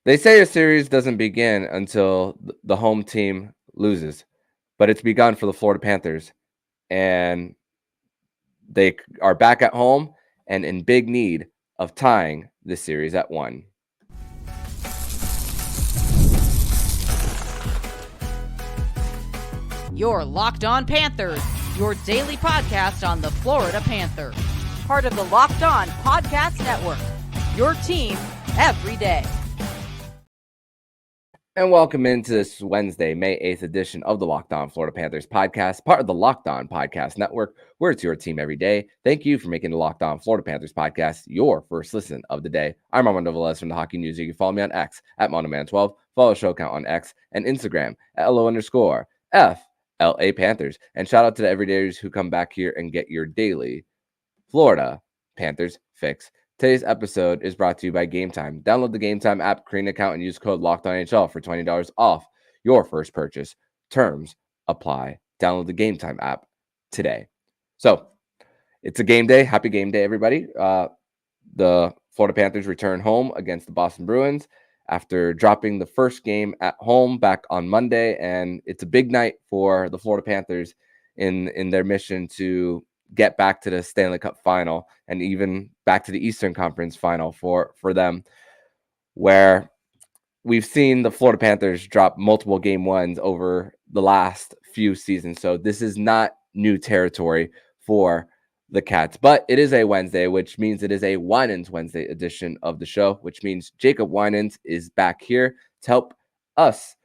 They say a series doesn't begin until the home team loses, but it's begun for the Florida Panthers, and they are back at home and in big need of tying this series at 1. You're Locked On Panthers, your daily podcast on the Florida Panthers. Part of the Locked On Podcast Network, your team every day. And welcome into this Wednesday, May 8th edition of the Locked On Florida Panthers podcast, part of the Locked On Podcast Network, where it's your team every day. Thank you for making the Locked On Florida Panthers podcast your first listen of the day. I'm Armando Velez from the Hockey News. You can follow me on X at Monoman12, follow the show account on X and Instagram at LO_FLA Panthers. And shout out to the everydayers who come back here and get your daily Florida Panthers fix. Today's episode is brought to you by Game Time. Download the Game Time app, create an account, and use code LOCKEDONNHL for $20 off your first purchase. Terms apply. Download the Game Time app today. So, it's a game day. Happy game day, everybody. The Florida Panthers return home against the Boston Bruins after dropping the first game at home back on Monday, and it's a big night for the Florida Panthers in their mission to get back to the Stanley Cup final and even back to the Eastern Conference final for them, where we've seen the Florida Panthers drop multiple game ones over the last few seasons. So this is not new territory for the Cats, but it is a Wednesday, which means it is a Winans Wednesday edition of the show, which means Jacob Winans is back here to help us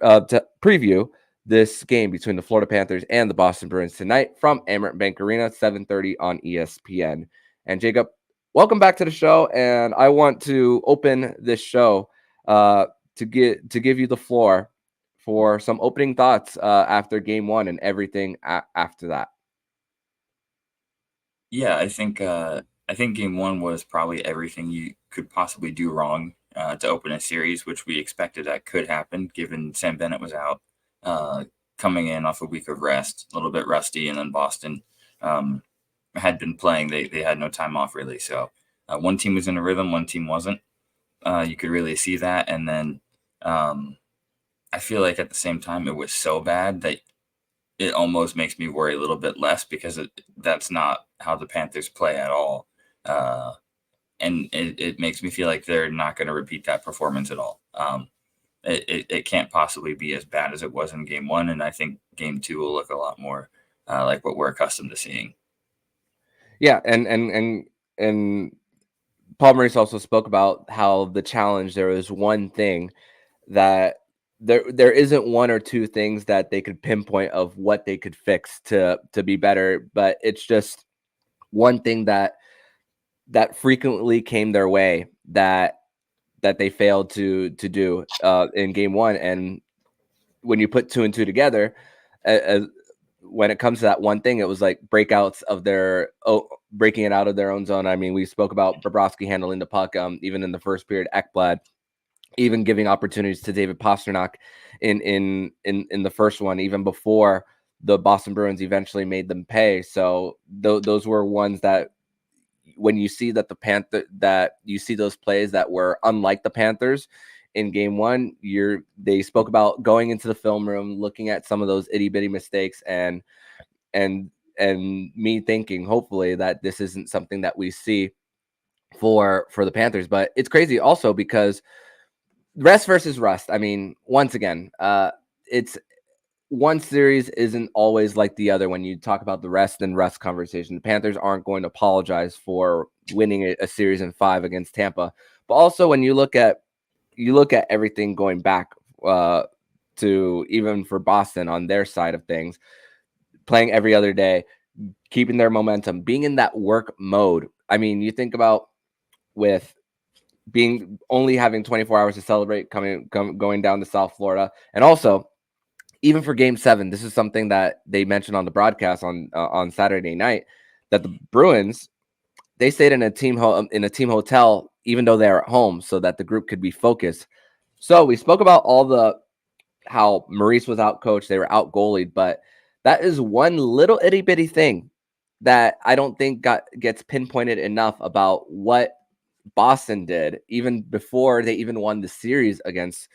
to preview this game between the Florida Panthers and the Boston Bruins tonight from Amerant Bank Arena, 7:30 on ESPN. And Jacob, welcome back to the show. And I want to open this show to give you the floor for some opening thoughts after game one and everything after that. Yeah, I think game one was probably everything you could possibly do wrong to open a series, which we expected that could happen given Sam Bennett was out. Coming in off a week of rest, a little bit rusty, and then Boston had been playing. They had no time off really. So one team was in a rhythm, one team wasn't. You could really see that. And then I feel like at the same time it was so bad that it almost makes me worry a little bit less because that's not how the Panthers play at all. And it makes me feel like they're not going to repeat that performance at all. It can't possibly be as bad as it was in game one. And I think game two will look a lot more like what we're accustomed to seeing. Yeah. And Paul Maurice also spoke about how the challenge, there is one thing that there isn't one or two things that they could pinpoint of what they could fix to be better, but it's just one thing that frequently came their way that they failed to do in game one. And when you put two and two together, when it comes to that one thing, it was like breakouts of breaking it out of their own zone. I mean, we spoke about Bobrovsky handling the puck, even in the first period, Ekblad, even giving opportunities to David Pastrnak in the first one, even before the Boston Bruins eventually made them pay. So those were ones that, when you see that you see those plays that were unlike the Panthers in game one, they spoke about going into the film room, looking at some of those itty bitty mistakes, and me thinking hopefully that this isn't something that we see for the Panthers. But it's crazy also because rest versus rust. I mean, once again, it's one series isn't always like the other. When you talk about the rest and rust conversation, the Panthers aren't going to apologize for winning a series in 5 against Tampa. But also when you look at everything going back to even for Boston on their side of things, playing every other day, keeping their momentum, being in that work mode. I mean, you think about with only having 24 hours to celebrate going down to South Florida, and also even for game 7, this is something that they mentioned on the broadcast on Saturday night, that the Bruins, they stayed in a team hotel, even though they're at home, so that the group could be focused. So we spoke about how Maurice was out coached, they were out goalied, but that is one little itty bitty thing that I don't think gets pinpointed enough about what Boston did even before they even won the series against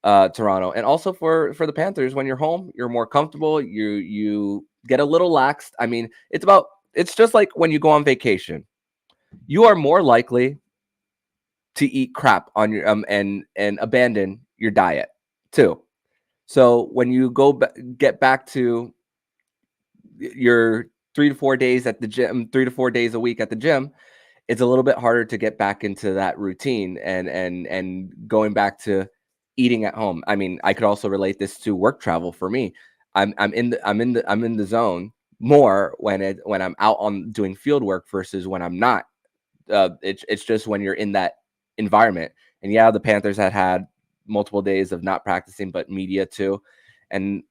Toronto. And also for the Panthers, when you're home, you're more comfortable. You get a little laxed. I mean, it's just like when you go on vacation, you are more likely to eat crap on your and abandon your diet too. So when you get back to your 3 to 4 days at the gym, 3 to 4 days a week at the gym, it's a little bit harder to get back into that routine and going back to eating at home. I mean, I could also relate this to work travel for me. I'm in the zone more when I'm out on doing field work versus when I'm not. It's just when you're in that environment. And yeah, the Panthers had multiple days of not practicing, but media too, and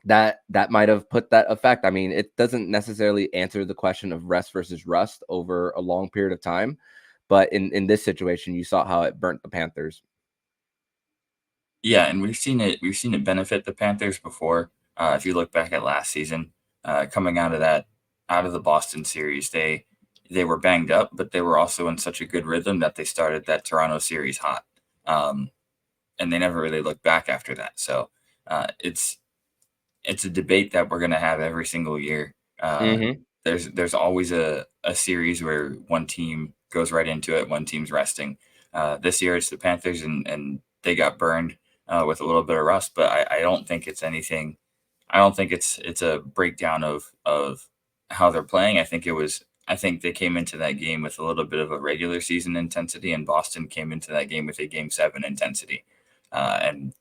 that might have put that effect. I mean, it doesn't necessarily answer the question of rest versus rust over a long period of time, but in this situation, you saw how it burnt the Panthers. Yeah, and we've seen it benefit the Panthers before. If you look back at last season, coming out of the Boston series, they were banged up, but they were also in such a good rhythm that they started that Toronto series hot, and they never really looked back after that. So it's a debate that we're going to have every single year. There's always a series where one team goes right into it, one team's resting. This year it's the Panthers, and they got burned with a little bit of rust, but I don't think it's anything. I don't think it's a breakdown of how they're playing. I think they came into that game with a little bit of a regular season intensity, and Boston came into that game with a Game 7 intensity, and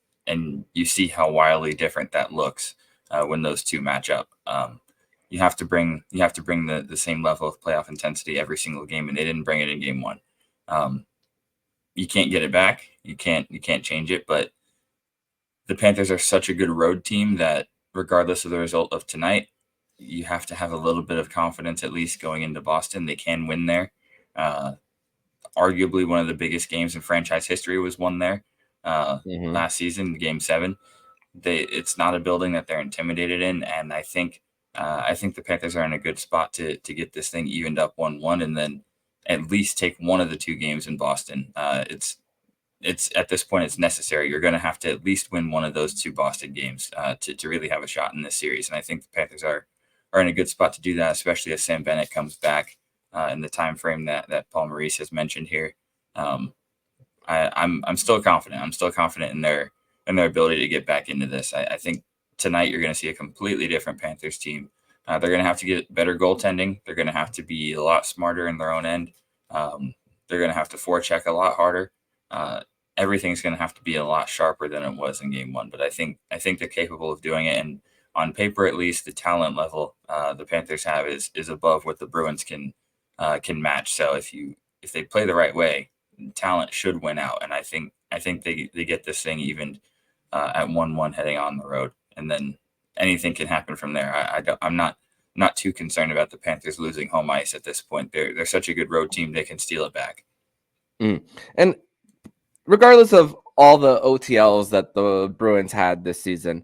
you see how wildly different that looks when those two match up. You have to bring the same level of playoff intensity every single game, and they didn't bring it in Game 1. You can't get it back. You can't change it, but the Panthers are such a good road team that regardless of the result of tonight, you have to have a little bit of confidence at least going into Boston. They can win there. Arguably one of the biggest games in franchise history was won there last season, Game 7. It's not a building that they're intimidated in, and I think the Panthers are in a good spot to get this thing evened up 1-1, and then at least take one of the two games in Boston. It's at this point it's necessary. You're going to have to at least win one of those two Boston games to really have a shot in this series, and I think the Panthers are in a good spot to do that, especially as Sam Bennett comes back in the time frame that Paul Maurice has mentioned here. I'm still confident. I'm still confident in their ability to get back into this. I think tonight you're going to see a completely different Panthers team. They're going to have to get better goaltending. They're going to have to be a lot smarter in their own end. They're going to have to forecheck a lot harder. Everything's going to have to be a lot sharper than it was in Game 1. But I think they're capable of doing it. And on paper, at least, the talent level the Panthers have is above what the Bruins can match. So if they play the right way, talent should win out. And I think they get this thing evened at 1-1 heading on the road, and then anything can happen from there. I'm not too concerned about the Panthers losing home ice at this point. They're such a good road team; they can steal it back. And regardless of all the OTLs that the Bruins had this season,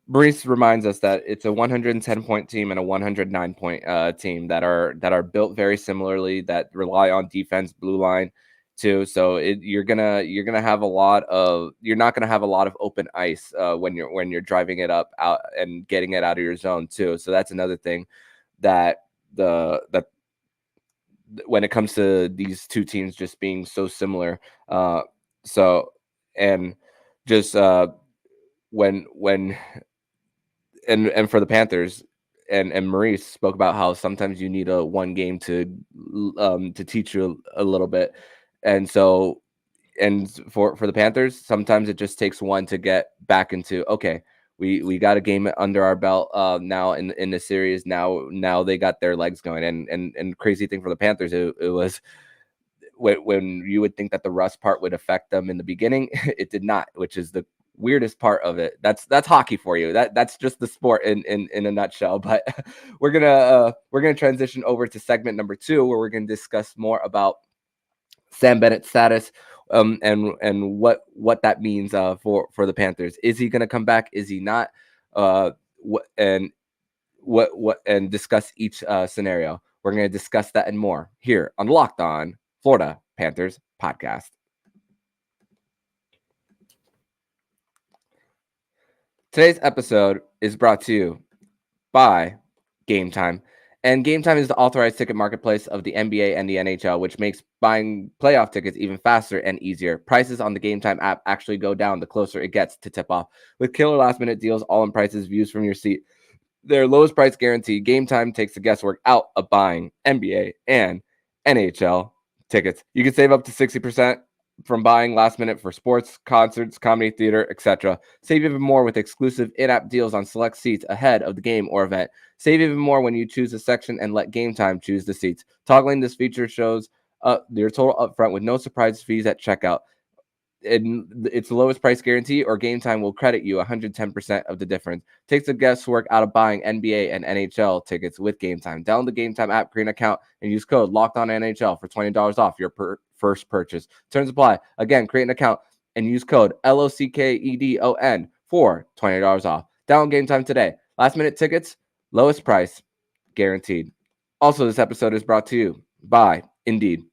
Maurice reminds us that it's a 110-point team and a 109-point team that are built very similarly, that rely on defense, blue line too. So you're gonna have you're not gonna have a lot of open ice when you're driving it up out and getting it out of your zone too. So that's another thing that when it comes to these two teams just being so similar. So and just when and for the Panthers, and Maurice spoke about how sometimes you need a one game to teach you a little bit. And so, and for the Panthers, sometimes it just takes one to get back into, okay, we got a game under our belt now in the series. Now they got their legs going. And crazy thing for the Panthers, it was when you would think that the rust part would affect them in the beginning, it did not, which is the weirdest part of it. That's hockey for you. That's just the sport in a nutshell. But we're gonna transition over to segment number 2, where we're gonna discuss more about Sam Bennett's status, and what that means for the Panthers. Is he going to come back? Is he not? And discuss each scenario. We're going to discuss that and more here on Locked On Florida Panthers Podcast. Today's episode is brought to you by Game Time. And Game Time is the authorized ticket marketplace of the NBA and the NHL, which makes buying playoff tickets even faster and easier. Prices on the Game Time app actually go down the closer it gets to tip off. With killer last-minute deals, all-in prices, views from your seat, their lowest price guarantee, Game Time takes the guesswork out of buying NBA and NHL tickets. You can save up to 60% from buying last minute for sports, concerts, comedy, theater, etc. Save even more with exclusive in-app deals on select seats ahead of the game or event. Save even more when you choose a section and let Game Time choose the seats. Toggling this feature shows your total upfront with no surprise fees at checkout. It's the lowest price guarantee, or Game Time will credit you 110% of the difference. Takes the guesswork out of buying NBA and NHL tickets with Game Time. Download the Game Time app, create an account, and use code LOCKEDONNHL for $20 off your first purchase. Terms apply. Again, create an account and use code LOCKEDON for $20 off. Download Game Time today. Last minute tickets, lowest price guaranteed. Also, this episode is brought to you by Indeed.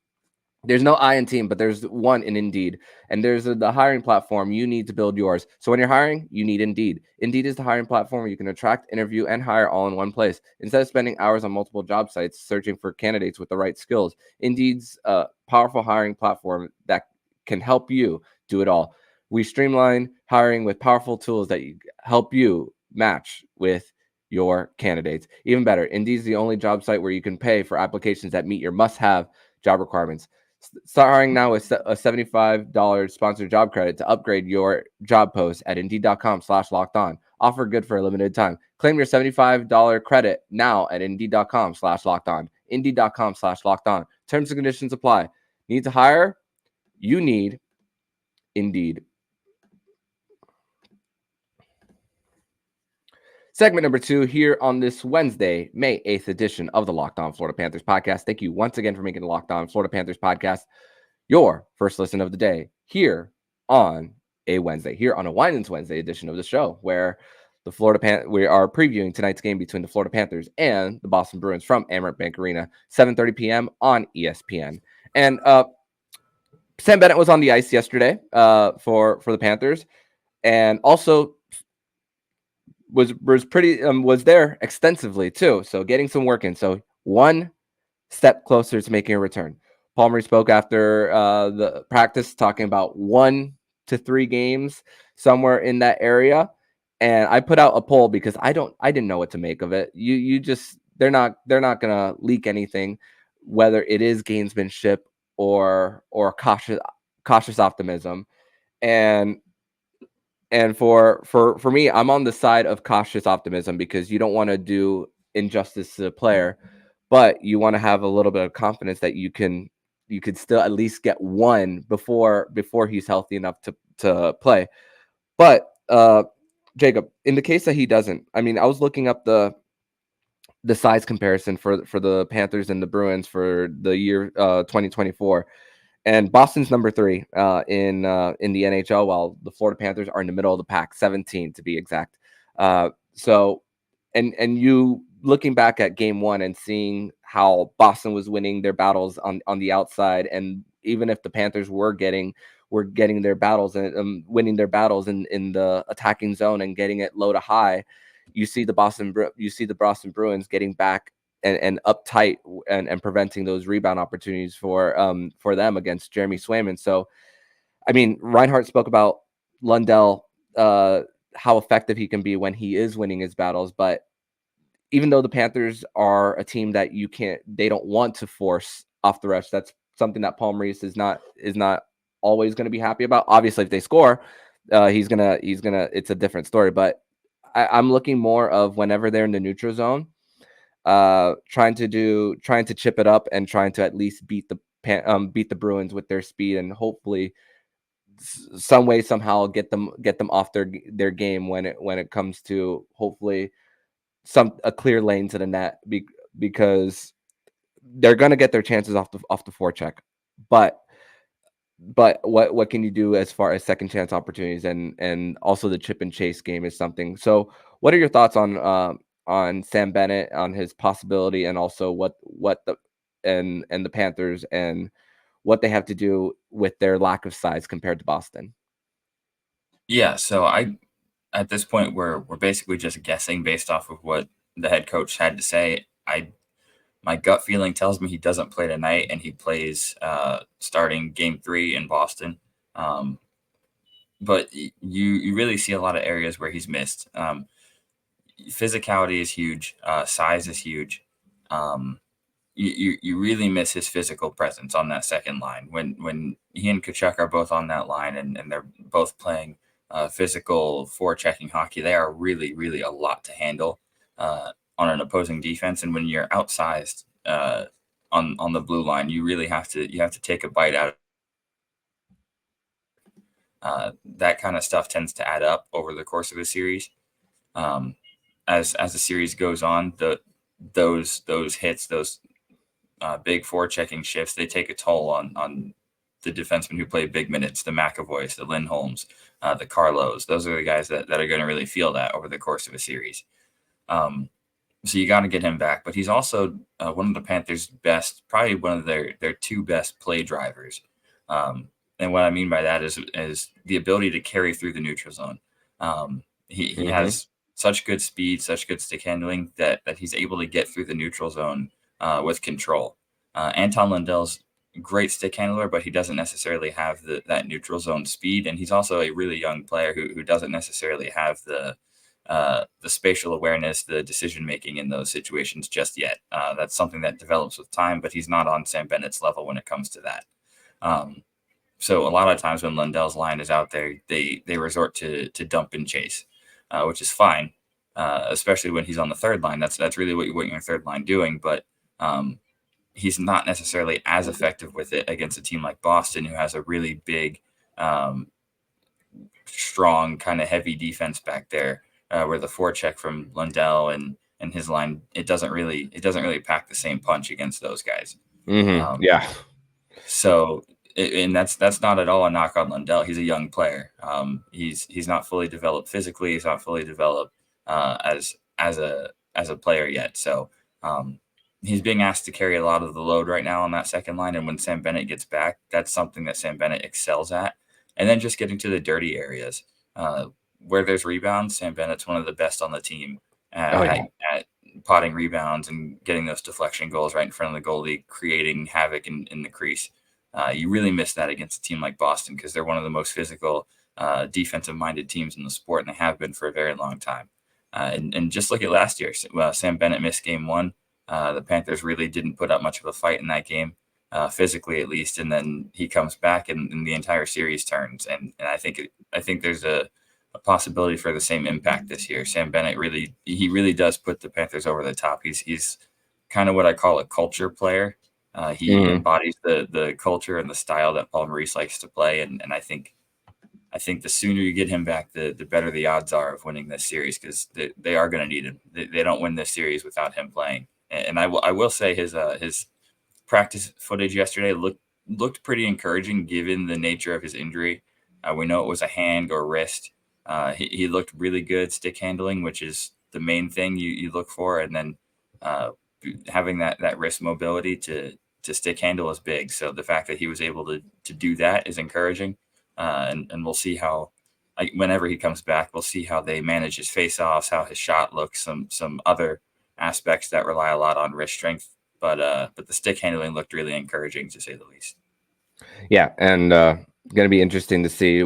There's no I in team, but there's one in Indeed. And there's the hiring platform you need to build yours. So when you're hiring, you need Indeed. Indeed is the hiring platform where you can attract, interview, and hire all in one place. Instead of spending hours on multiple job sites searching for candidates with the right skills, Indeed's a powerful hiring platform that can help you do it all. We streamline hiring with powerful tools that help you match with your candidates. Even better, Indeed's the only job site where you can pay for applications that meet your must-have job requirements. Start hiring now with a $75 sponsored job credit to upgrade your job post at Indeed.com/lockedon. Offer good for a limited time. Claim your $75 credit now at Indeed.com/lockedon. Indeed.com/lockedon. Terms and conditions apply. Need to hire? You need Indeed. Segment number 2 here on this Wednesday, May 8th edition of the Locked On Florida Panthers podcast. Thank you once again for making the Locked On Florida Panthers podcast your first listen of the day here on a Wednesday, here on a Winans Wednesday edition of the show, where we are previewing tonight's game between the Florida Panthers and the Boston Bruins from Amerant Bank Arena, 7:30 p.m. on ESPN. And Sam Bennett was on the ice yesterday for the Panthers, and also was there extensively too. So getting some work in. So one step closer to making a return. Maurice spoke after the practice, talking about 1 to 3 games, somewhere in that area. And I put out a poll because I didn't know what to make of it. They're not gonna leak anything, whether it is gamesmanship or cautious optimism. And for me, I'm on the side of cautious optimism, because you don't want to do injustice to the player, but you want to have a little bit of confidence that you could still at least get one before he's healthy enough to play. But Jacob, in the case that he doesn't, I mean, I was looking up the size comparison for the Panthers and the Bruins for the year 2024. And Boston's number 3 in the NHL, while the Florida Panthers are in the middle of the pack, 17 to be exact. So, and you looking back at Game 1 and seeing how Boston was winning their battles on the outside, and even if the Panthers were getting their battles and winning their battles in the attacking zone and getting it low to high, you see the Boston Bruins getting back and uptight and preventing those rebound opportunities for them against Jeremy Swayman. So, I mean, Reinhart spoke about Lundell, how effective he can be when he is winning his battles. But even though the Panthers are a team that they don't want to force off the rush, that's something that Maurice is not always going to be happy about. Obviously, if they score, he's gonna. It's a different story. But I'm looking more of whenever they're in the neutral zone, trying to chip it up and trying to at least beat the Bruins with their speed, and hopefully some way somehow get them off their game when it comes to hopefully a clear lane to the net, because they're going to get their chances off the forecheck. But what can you do as far as second chance opportunities, and also the chip and chase game is something. So what are your thoughts on Sam Bennett, on his possibility, and also what the Panthers and what they have to do with their lack of size compared to Boston. Yeah, so at this point we're basically just guessing based off of what the head coach had to say. My gut feeling tells me he doesn't play tonight, and he plays starting Game 3 in Boston. But you really see a lot of areas where he's missed. Physicality is huge. Size is huge. You really miss his physical presence on that second line. When he and Tkachuk are both on that line and they're both playing physical forechecking hockey, they are really, really a lot to handle on an opposing defense. And when you're outsized on the blue line, you really have to take a bite out of that kind of stuff. Tends to add up over the course of a series. As the series goes on, those hits, those big forechecking shifts, they take a toll on the defensemen who play big minutes, the McAvoys, the Lindholms, the Carlos. Those are the guys that are going to really feel that over the course of a series. So you got to get him back. But he's also one of the Panthers' best, probably one of their two best play drivers. And what I mean by that is the ability to carry through the neutral zone. He has such good speed, such good stick handling that he's able to get through the neutral zone with control. Anton Lundell's great stick handler, but he doesn't necessarily have that neutral zone speed. And he's also a really young player who doesn't necessarily have the spatial awareness, the decision-making in those situations just yet. That's something that develops with time, but he's not on Sam Bennett's level when it comes to that. So a lot of times when Lundell's line is out there, they resort to dump and chase, which is fine, especially when he's on the third line. That's really what you want your third line doing, but he's not necessarily as effective with it against a team like Boston, who has a really big, strong, kind of heavy defense back there, where the forecheck from Lundell and his line, it doesn't really pack the same punch against those guys. Yeah. So, and that's not at all a knock on Lundell. He's a young player. He's not fully developed physically. He's not fully developed as a player yet. So he's being asked to carry a lot of the load right now on that second line. And when Sam Bennett gets back, that's something that Sam Bennett excels at. And then just getting to the dirty areas where there's rebounds. Sam Bennett's one of the best on the team at potting rebounds and getting those deflection goals right in front of the goalie, creating havoc in the crease. You really miss that against a team like Boston because they're one of the most physical, defensive-minded teams in the sport, and they have been for a very long time. And just look at last year. Sam Bennett missed Game 1. The Panthers really didn't put up much of a fight in that game, physically at least, and then he comes back and the entire series turns. And I think there's a possibility for the same impact this year. Sam Bennett really does put the Panthers over the top. He's kind of what I call a culture player. He embodies the culture and the style that Paul Maurice likes to play, and I think the sooner you get him back, the better the odds are of winning this series because they are going to need him. They don't win this series without him playing. And I will say his practice footage yesterday looked pretty encouraging given the nature of his injury. We know it was a hand or wrist. He looked really good stick handling, which is the main thing you look for, and then having that wrist mobility to stick handle is big. So the fact that he was able to do that is encouraging. And we'll see how, whenever he comes back, we'll see how they manage his face-offs, how his shot looks, some other aspects that rely a lot on wrist strength. But the stick handling looked really encouraging, to say the least. Yeah, and going to be interesting to see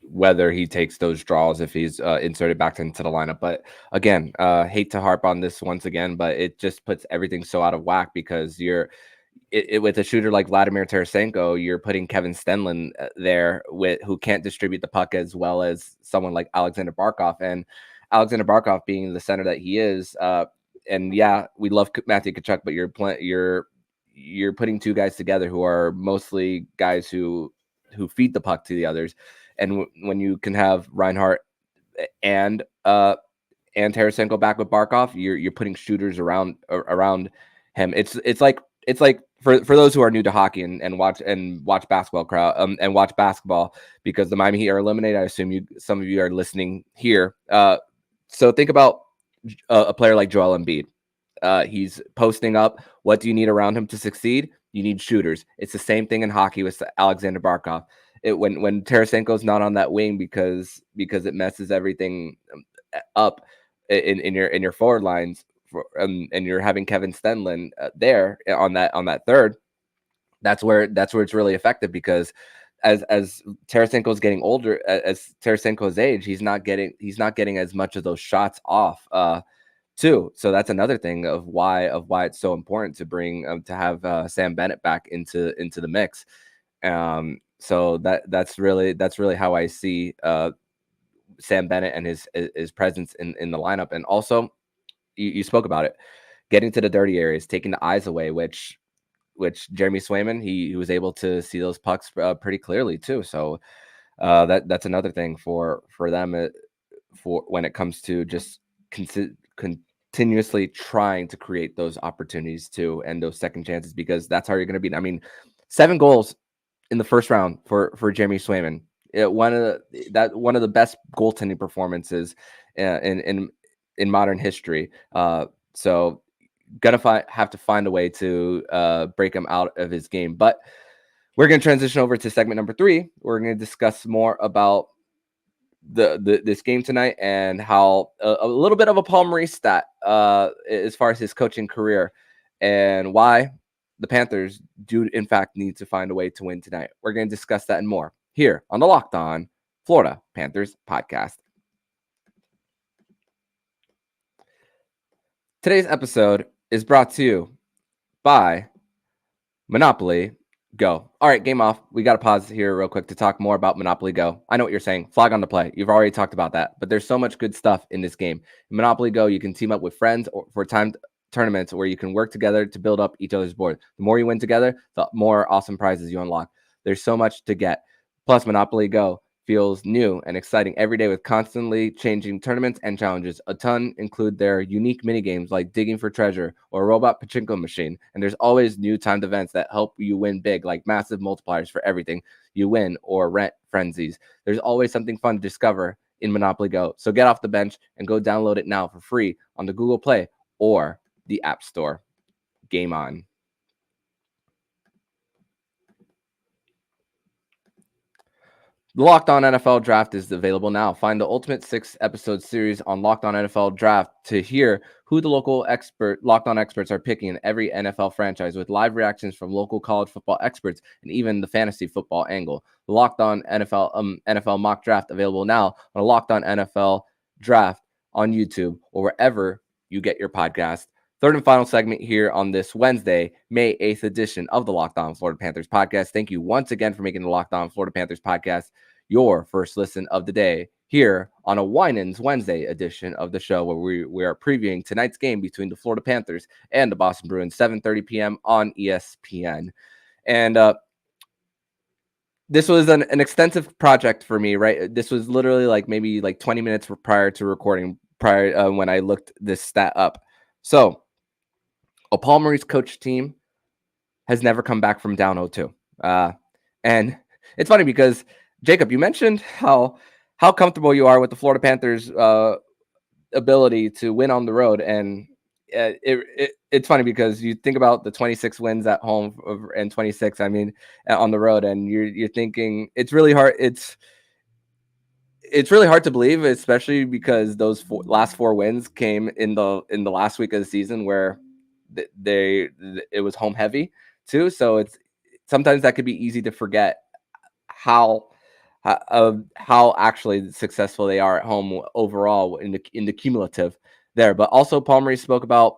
whether he takes those draws if he's inserted back into the lineup. But again, hate to harp on this once again, but it just puts everything so out of whack because with a shooter like Vladimir Tarasenko, you're putting Kevin Stenlund there who can't distribute the puck as well as someone like Alexander Barkov. And Alexander Barkov being the center that he is, and yeah, we love Matthew Tkachuk, but you're putting two guys together who are mostly guys who feed the puck to the others. And when you can have Reinhart and Tarasenko back with Barkov, you're putting shooters around him. It's like for those who are new to hockey and watch basketball and watch basketball because the Miami Heat are eliminated. I assume some of you are listening here. So think about a player like Joel Embiid. He's posting up. What do you need around him to succeed? You need shooters. It's the same thing in hockey with Alexander Barkov. When Tarasenko's not on that wing because it messes everything up in your forward lines, and you're having Kevin Stenlund there on that third. That's where it's really effective, because as Tarasenko's getting older, as Tarasenko's age, he's not getting as much of those shots off too. So that's another thing of why it's so important to bring to have Sam Bennett back into the mix. So that's really how I see Sam Bennett and his presence in the lineup. And also, you spoke about it, getting to the dirty areas, taking the eyes away, which Jeremy Swayman, he was able to see those pucks pretty clearly too. So that's another thing for them for when it comes to just continuously trying to create those opportunities too, and those second chances, because that's how you're going to beat. I mean, 7 goals in the first round for Jeremy Swayman. One of the best goaltending performances in modern history. So gonna have to find a way to break him out of his game. But we're gonna transition over to segment number 3. We're gonna discuss more about this game tonight, and how a little bit of a Paul Maurice stat as far as his coaching career, and why the Panthers do in fact need to find a way to win tonight. We're going to discuss that and more here on the Locked On Florida Panthers podcast. Today's episode is brought to you by Monopoly Go. All right, game off. We got to pause here real quick to talk more about Monopoly Go. I know what you're saying. Flag on the play. You've already talked about that, but there's so much good stuff in this game. In Monopoly Go, you can team up with friends or for timed tournaments where you can work together to build up each other's board. The more you win together, the more awesome prizes you unlock. There's so much to get. Plus, Monopoly Go feels new and exciting every day with constantly changing tournaments and challenges. A ton include their unique mini games like digging for treasure or a robot pachinko machine. And there's always new timed events that help you win big, like massive multipliers for everything you win or rent frenzies. There's always something fun to discover in Monopoly Go. So get off the bench and go download it now for free on the Google Play or the App Store. Game on. The Locked On NFL Draft is available now. Find the ultimate 6-episode series on Locked On NFL Draft to hear who the Locked On experts are picking in every NFL franchise, with live reactions from local college football experts and even the fantasy football angle. The Locked On NFL Mock Draft available now on Locked On NFL Draft on YouTube or wherever you get your podcast. Third and final segment here on this Wednesday, May 8th edition of the Locked On Florida Panthers podcast. Thank you once again for making the Locked On Florida Panthers podcast your first listen of the day here on a Winans Wednesday edition of the show, where we are previewing tonight's game between the Florida Panthers and the Boston Bruins, 7:30 p.m. on ESPN. And this was an extensive project for me, right? This was literally maybe 20 minutes prior to recording, when I looked this stat up. So a Paul Maurice coach team has never come back from down 0-2. And it's funny because, Jacob, you mentioned how comfortable you are with the Florida Panthers' ability to win on the road. And it's funny because you think about the 26 wins at home and 26, on the road, and you're thinking it's really hard. It's really hard to believe, especially because those last 4 wins came in the last week of the season, where it was home heavy too. So it's sometimes that could be easy to forget how actually successful they are at home overall in the cumulative there. But also, Paul Maurice spoke about,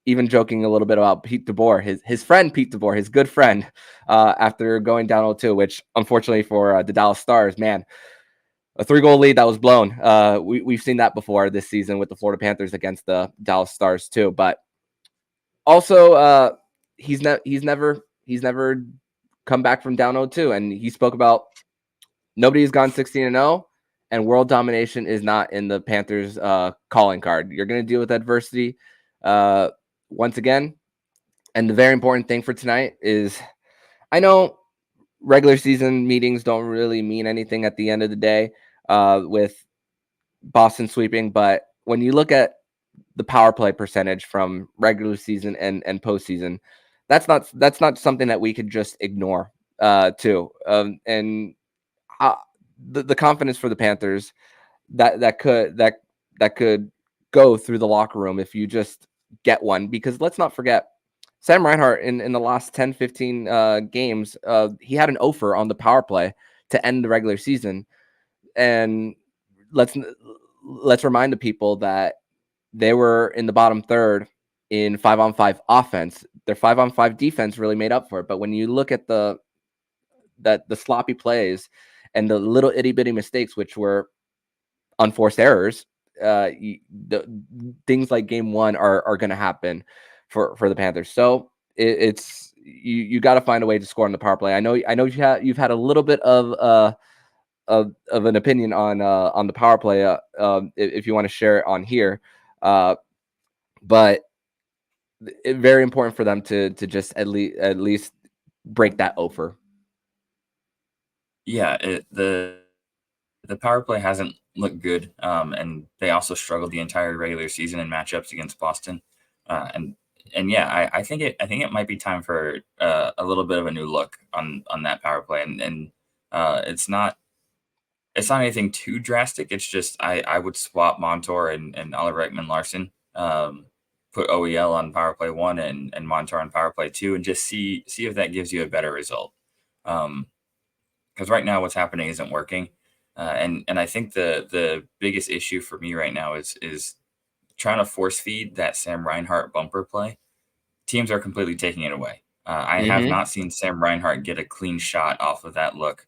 even joking a little bit about Pete DeBoer, his friend Pete DeBoer, his good friend, after going down 0-2, which unfortunately for the Dallas Stars, man, a 3-goal lead that was blown. We've seen that before this season with the Florida Panthers against the Dallas Stars too. But also, he's never come back from down 0-2, and he spoke about nobody's gone 16-0, and world domination is not in the Panthers' calling card. You're going to deal with adversity once again. And the very important thing for tonight is, I know regular season meetings don't really mean anything at the end of the day with Boston sweeping, but when you look at the power play percentage from regular season and postseason, that's not something that we could just ignore too. And the confidence for the Panthers that could go through the locker room if you just get one, because let's not forget Sam Reinhart in the last 10-15 games, he had an offer on the power play to end the regular season. And let's remind the people that they were in the bottom third in 5-on-5 offense. Their 5-on-5 defense really made up for it. But when you look at the sloppy plays and the little itty bitty mistakes, which were unforced errors, things like game one are going to happen for the Panthers. So it's you got to find a way to score on the power play. I know you've had a little bit of an opinion on the power play, if you want to share it on here, but it's very important for them to just at least break that over. Yeah, the power play hasn't looked good, and they also struggled the entire regular season in matchups against Boston, and yeah, I think it might be time for a little bit of a new look on that power play, and it's not anything too drastic. It's just I would swap Montour and Oliver Ekman-Larsson, put OEL on power play 1 and Montour on power play 2, and just see if that gives you a better result. Because right now what's happening isn't working. And I think the biggest issue for me right now is trying to force feed that Sam Reinhart bumper play. Teams are completely taking it away. I have not seen Sam Reinhart get a clean shot off of that look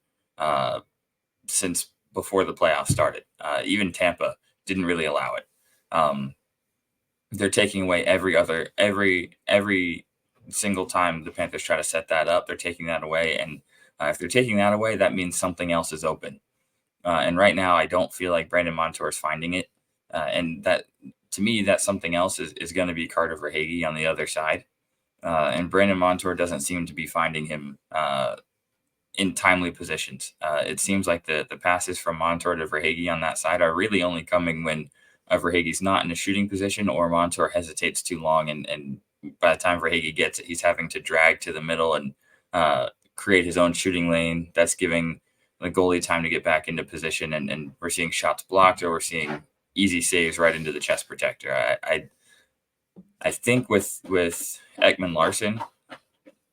since before the playoffs started. Even Tampa didn't really allow it. They're taking away every single time the Panthers try to set that up. They're taking that away, and if they're taking that away, that means something else is open. And right now, I don't feel like Brandon Montour is finding it. And that, to me, that something else is going to be Carter Verhaeghe on the other side. And Brandon Montour doesn't seem to be finding him in timely positions. It seems like the passes from Montour to Verhaeghe on that side are really only coming when Verhaeghe's not in a shooting position or Montour hesitates too long. And by the time Verhaeghe gets it, he's having to drag to the middle and create his own shooting lane. That's giving the goalie time to get back into position, and we're seeing shots blocked, or we're seeing easy saves right into the chest protector. I think with Ekman-Larsson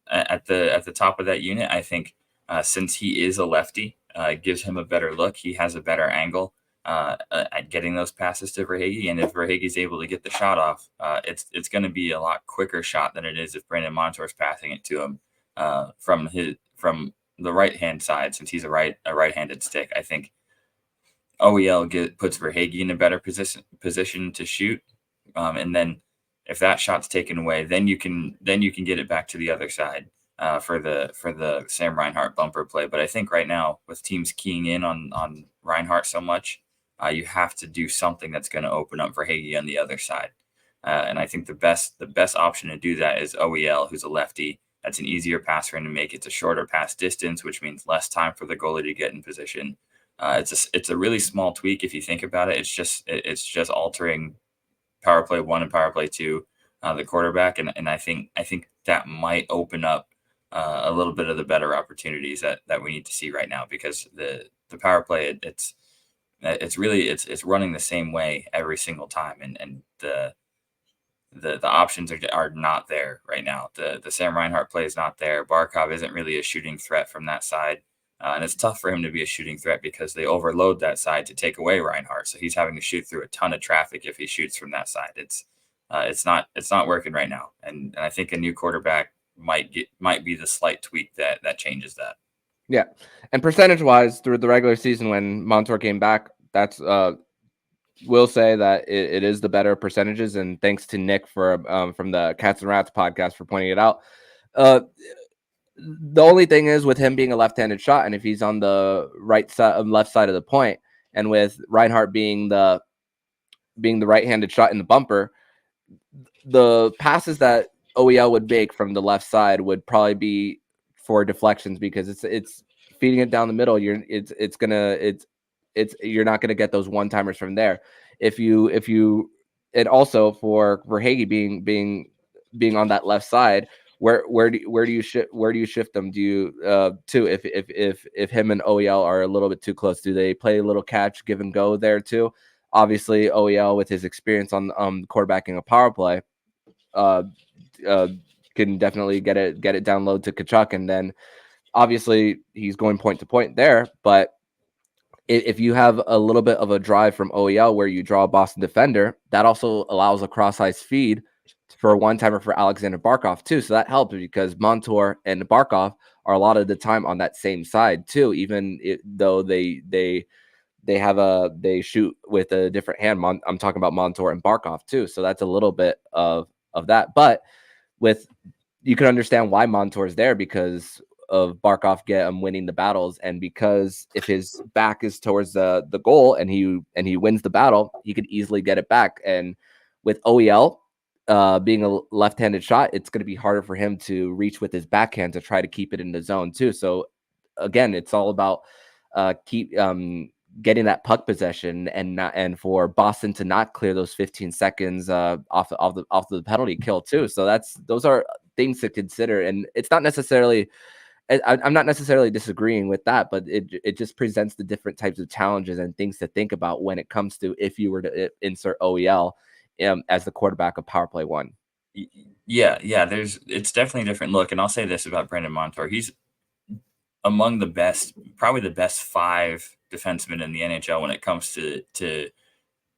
at the top of that unit, I think since he is a lefty, it gives him a better look. He has a better angle at getting those passes to Verhaeghe, and if Verhaeghe is able to get the shot off, it's going to be a lot quicker shot than it is if Brandon Montour is passing it to him from the right-hand side, since he's a right-handed stick. I think OEL puts Verhaeghe in a better position to shoot, and then if that shot's taken away, then you can get it back to the other side for the Sam Reinhart bumper play. But I think right now, with teams keying in on Reinhart so much, you have to do something that's going to open up Verhaeghe on the other side. And I think the best option to do that is OEL, who's a lefty. That's an easier pass for him to make. It's a shorter pass distance, which means less time for the goalie to get in position. It's a really small tweak if you think about it. It's just altering power play 1 and power play 2, the quarterback, and I think that might open up a little bit of the better opportunities that we need to see right now, because the power play it's running the same way every single time, and the options are not there right now. The Sam Reinhart play is not there. Barkov isn't really a shooting threat from that side. And it's tough for him to be a shooting threat because they overload that side to take away Reinhart. So he's having to shoot through a ton of traffic if he shoots from that side. It's not working right now. And I think a new quarterback might be the slight tweak that changes that. Yeah. And percentage wise, through the regular season when Montour came back, that's will say that it is the better percentages, and thanks to Nick for from the Cats and Rats podcast for pointing it out. The only thing is with him being a left-handed shot, and if he's on the left side of the point, and with Reinhart being the right-handed shot in the bumper, the passes that OEL would make from the left side would probably be for deflections, because it's feeding it down the middle. You're not gonna get those one-timers from there. If you and also for Verhaeghe being on that left side, where do you shift them? Do you too if him and OEL are a little bit too close, do they play a little catch, give and go there too? Obviously, OEL with his experience on quarterbacking a power play, uh, can definitely get it down low to Kachuk, and then obviously he's going point to point there. But if you have a little bit of a drive from OEL where you draw a Boston defender, that also allows a cross-ice feed for a one-timer for Alexander Barkov too. So that helps because Montour and Barkov are a lot of the time on that same side too, even though they shoot with a different hand. I'm talking about Montour and Barkov too. So that's a little bit of that. But you can understand why Montour's there because of Barkov winning the battles, and because if his back is towards the goal and he wins the battle, he could easily get it back. And with OEL being a left-handed shot, it's going to be harder for him to reach with his backhand to try to keep it in the zone too. So again, it's all about getting that puck possession and for Boston to not clear those 15 seconds off the penalty kill too. So those are things to consider, and it's not necessarily. I'm not necessarily disagreeing with that, but it just presents the different types of challenges and things to think about when it comes to if you were to insert OEL as the quarterback of Power Play 1. Yeah, it's definitely a different look. And I'll say this about Brandon Montour: he's among the best, probably the best 5 defensemen in the NHL when it comes to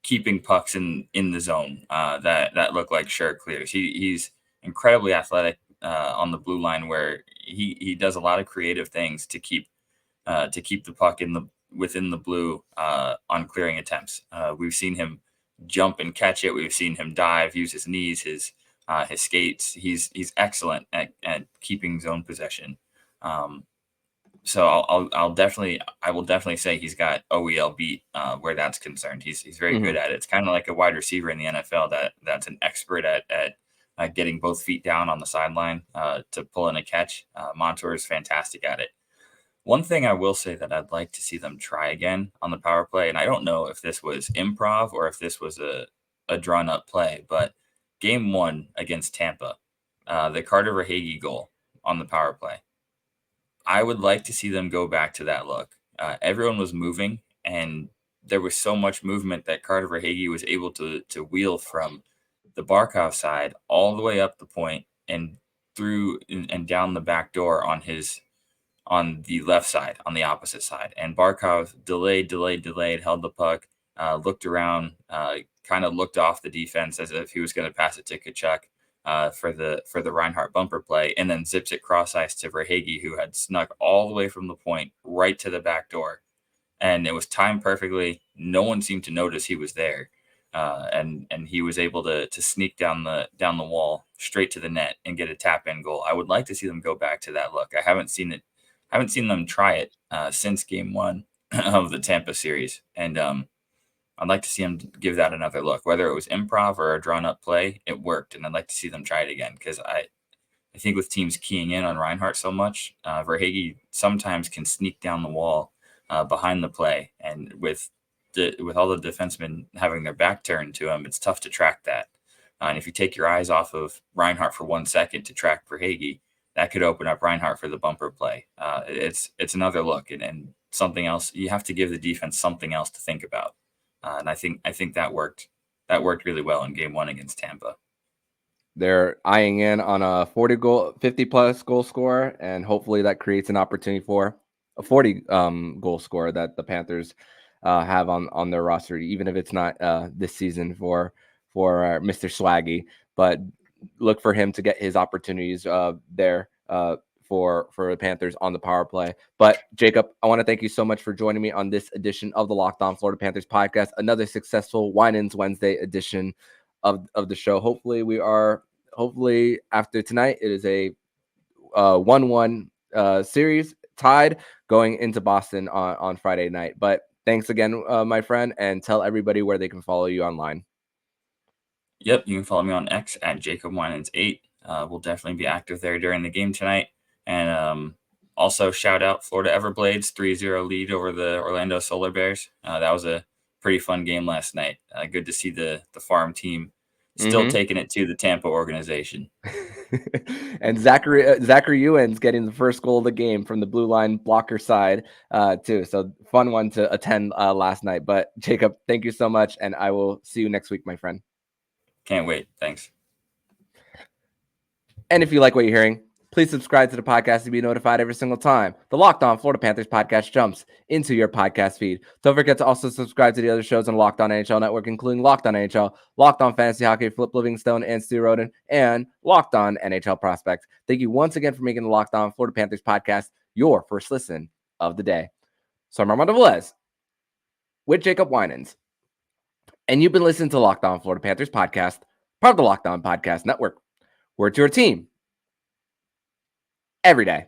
keeping pucks in the zone that look like sure clears. He's incredibly athletic on the blue line, where he does a lot of creative things to keep the puck within the blue on clearing attempts. We've seen him jump and catch it. We've seen him dive, use his knees, his skates. He's excellent at keeping zone possession. So I will definitely say he's got OEL beat where that's concerned. He's very good at it. It's kind of like a wide receiver in the NFL that's an expert at getting both feet down on the sideline to pull in a catch. Montour is fantastic at it. One thing I will say that I'd like to see them try again on the power play, and I don't know if this was improv or if this was a drawn up play, but game 1 against Tampa, the Carter Verhaeghe goal on the power play, I would like to see them go back to that look. Everyone was moving, and there was so much movement that Carter Verhaeghe was able to wheel from the Barkov side all the way up the point and through and down the back door on the left side, on the opposite side. And Barkov delayed, held the puck, looked around, kind of looked off the defense as if he was going to pass it to Kachuk for the Reinhart bumper play, and then zips it cross ice to Verhaeghe, who had snuck all the way from the point right to the back door. And it was timed perfectly. No one seemed to notice he was there. And he was able to sneak down the wall straight to the net and get a tap in goal. I would like to see them go back to that look. I haven't seen them try it since game 1 of the Tampa series, and I'd like to see them give that another look. Whether it was improv or a drawn up play, it worked, and I'd like to see them try it again because I think with teams keying in on Reinhart so much, Verhaeghe sometimes can sneak down the wall behind the play, and with all the defensemen having their back turned to him, it's tough to track that. And if you take your eyes off of Reinhart for 1 second to track Verhaeghe, that could open up Reinhart for the bumper play. It's another look and something else. You have to give the defense something else to think about. And I think that worked. That worked really well in game 1 against Tampa. They're eyeing in on a 50-plus goal scorer, and hopefully that creates an opportunity for a 40 goal scorer that the Panthers have on their roster, even if it's not this season for Mr. Swaggy. But look for him to get his opportunities there for the Panthers on the power play. But Jacob, I want to thank you so much for joining me on this edition of the Locked On Florida Panthers podcast, another successful Winans Wednesday edition of the show. Hopefully after tonight, it is a 1-1 series tied going into Boston on Friday night. But thanks again, my friend, and tell everybody where they can follow you online. Yep, you can follow me on X at Jacob Winans 8. We'll definitely be active there during the game tonight. And also shout out Florida Everblades 3-0 lead over the Orlando Solar Bears. That was a pretty fun game last night. Good to see the farm team still taking it to the Tampa organization. And Zachary Winans getting the first goal of the game from the blue line blocker side too. So fun one to attend last night. But Jacob, thank you so much, and I will see you next week, my friend. Can't wait. Thanks. And if you like what you're hearing, please subscribe to the podcast to be notified every single time the Locked On Florida Panthers podcast jumps into your podcast feed. Don't forget to also subscribe to the other shows on Locked On NHL Network, including Locked On NHL, Locked On Fantasy Hockey, Flip Livingstone and Stu Roden, and Locked On NHL Prospects. Thank you once again for making the Locked On Florida Panthers podcast your first listen of the day. So I'm Armando Velez with Jacob Winans, and you've been listening to Locked On Florida Panthers podcast, part of the Locked On Podcast Network. We're your team every day.